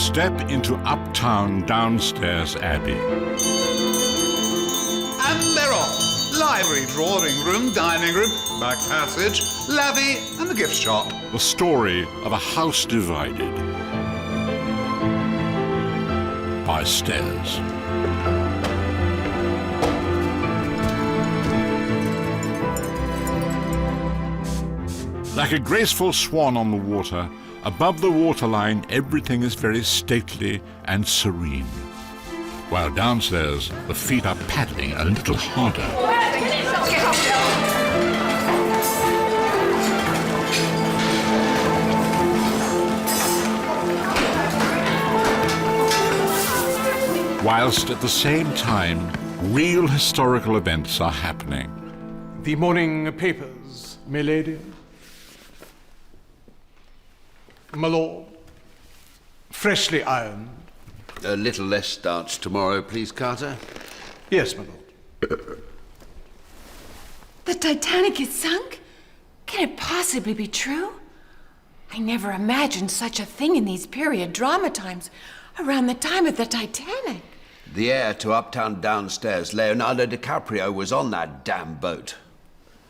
Step into Uptown downstairs Abbey. And they're off. Library, drawing room, dining room, back passage, lavvy and the gift shop. The story of a house divided by stairs. Like a graceful swan on the water, above the waterline everything is very stately and serene. While downstairs the feet are paddling a little harder. Whilst at the same time real historical events are happening. The morning papers, my lady. My lord, freshly ironed. A little less starch tomorrow, please, Carter. Yes, my lord. The Titanic is sunk? Can it possibly be true? I never imagined such a thing in these period drama times, around the time of the Titanic. The heir to Uptown downstairs, Leonardo DiCaprio, was on that damn boat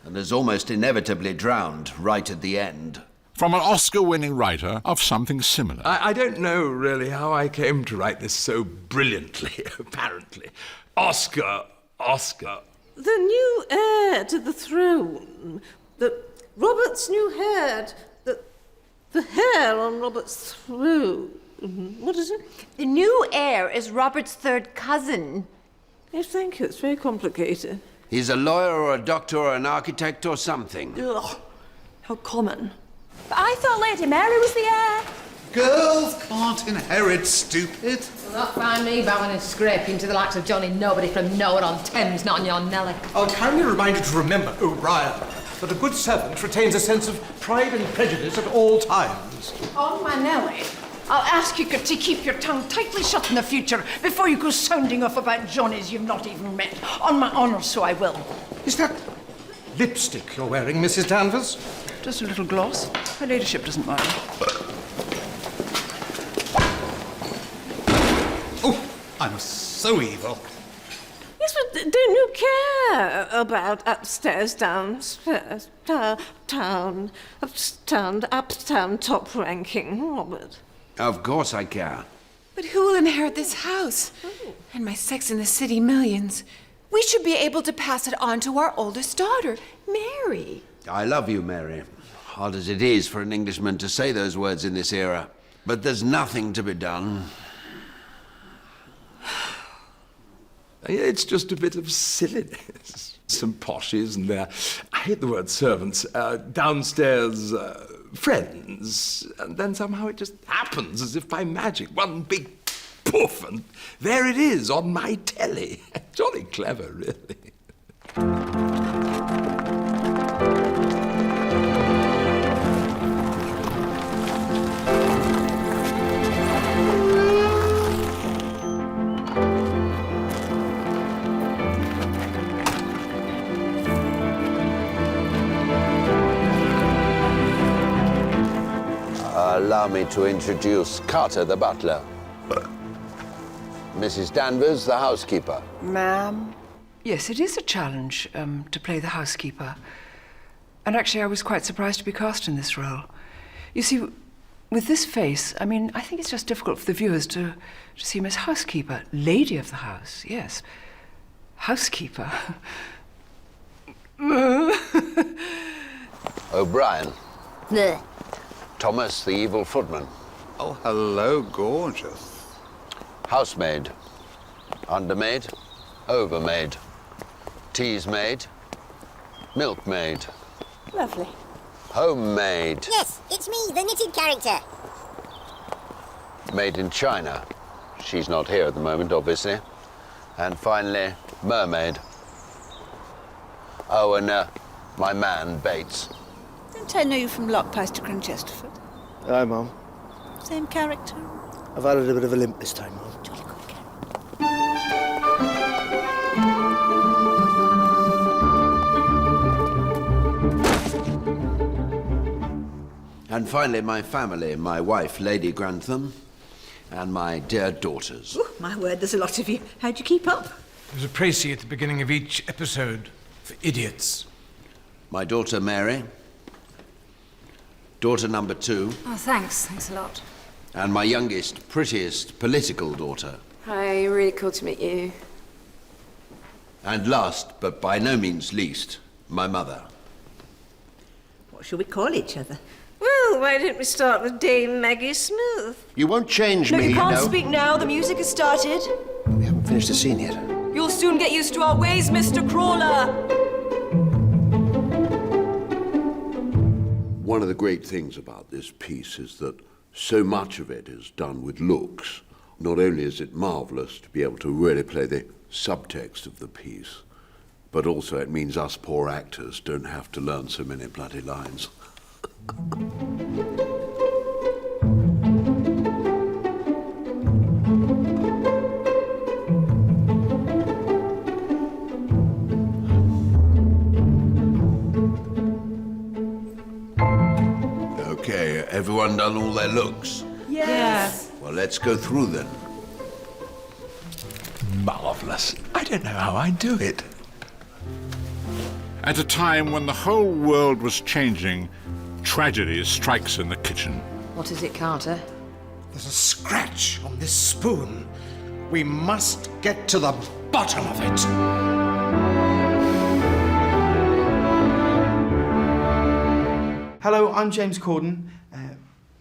and is almost inevitably drowned right at the end. From an Oscar-winning writer of something similar. I don't know, really, how I came to write this so brilliantly, apparently. Oscar. The new heir to the throne. Robert's new heir. The hair on Robert's throne. What is it? The new heir is Robert's third cousin. Yes, thank you. It's very complicated. He's a lawyer or a doctor or an architect or something. Ugh, how common. But I thought Lady Mary was the heir. Girls can't inherit, stupid. You'll not find me bowing and scraping to the likes of Johnny Nobody from nowhere on Thames, not on your Nelly. I'll kindly remind you to remember, O'Brien, that a good servant retains a sense of pride and prejudice at all times. On my Nelly, I'll ask you to keep your tongue tightly shut in the future before you go sounding off about Johnnies you've not even met. On my honour, so I will. Is that lipstick you're wearing, Mrs. Danvers? Just a little gloss. Her ladyship doesn't mind. Oh, I'm so evil. Yes, but don't you care about upstairs, downstairs, uptown, top ranking, Robert? Of course I care. But who will inherit this house? And my Sex and the City millions? We should be able to pass it on to our oldest daughter, Mary. I love you, Mary. Hard as it is for an Englishman to say those words in this era. But there's nothing to be done. It's just a bit of silliness. Some poshes and their, I hate the word servants, downstairs friends. And then somehow it just happens as if by magic. One big poof, and there it is on my telly. Jolly clever, really. Allow me to introduce Carter, the butler. Mrs. Danvers, the housekeeper. Ma'am? Yes, it is a challenge to play the housekeeper. And actually, I was quite surprised to be cast in this role. You see, with this face, I mean, I think it's just difficult for the viewers to see me as housekeeper. Lady of the house, yes. Housekeeper. O'Brien. Thomas, the evil footman. Oh, hello, gorgeous. Housemaid. Undermaid. Overmaid. Teasmaid. Milkmaid. Lovely. Homemade. Yes, it's me, the knitted character. Made in China. She's not here at the moment, obviously. And finally, mermaid. Oh, and my man, Bates. Don't I know you from Lockpost to Cronchesterford? Hi, Mum. Same character? I've had a bit of a limp this time, Mum. Jolly good character. And finally, my family, my wife, Lady Grantham, And my dear daughters. Oh, my word, there's a lot of you. How'd you keep up? There's a précis at the beginning of each episode for idiots. My daughter Mary. Daughter number 2. Oh, thanks. Thanks a lot. And my youngest, prettiest political daughter. Hi, really cool to meet you. And last, but by no means least, my mother. What shall we call each other? Well, why don't we start with Dame Maggie Smith? You won't change No, me, you can't know. speak now. The music has started. We haven't finished the scene yet. You'll soon get used to our ways, Mr. Crawler. One of the great things about this piece is that so much of it is done with looks. Not only is it marvellous to be able to really play the subtext of the piece, but also it means us poor actors don't have to learn so many bloody lines. Okay, everyone done all their looks? Yes. Well, let's go through then. Marvellous. I don't know how I do it. At a time when the whole world was changing, tragedy strikes in the kitchen. What is it, Carter? There's a scratch on this spoon. We must get to the bottom of it. Hello, I'm James Corden.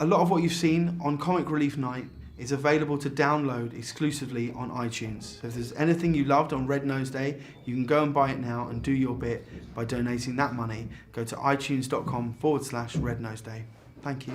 A lot of what you've seen on Comic Relief Night is available to download exclusively on iTunes. So if there's anything you loved on Red Nose Day, you can go and buy it now and do your bit by donating that money. Go to itunes.com/Red Nose Day. Thank you.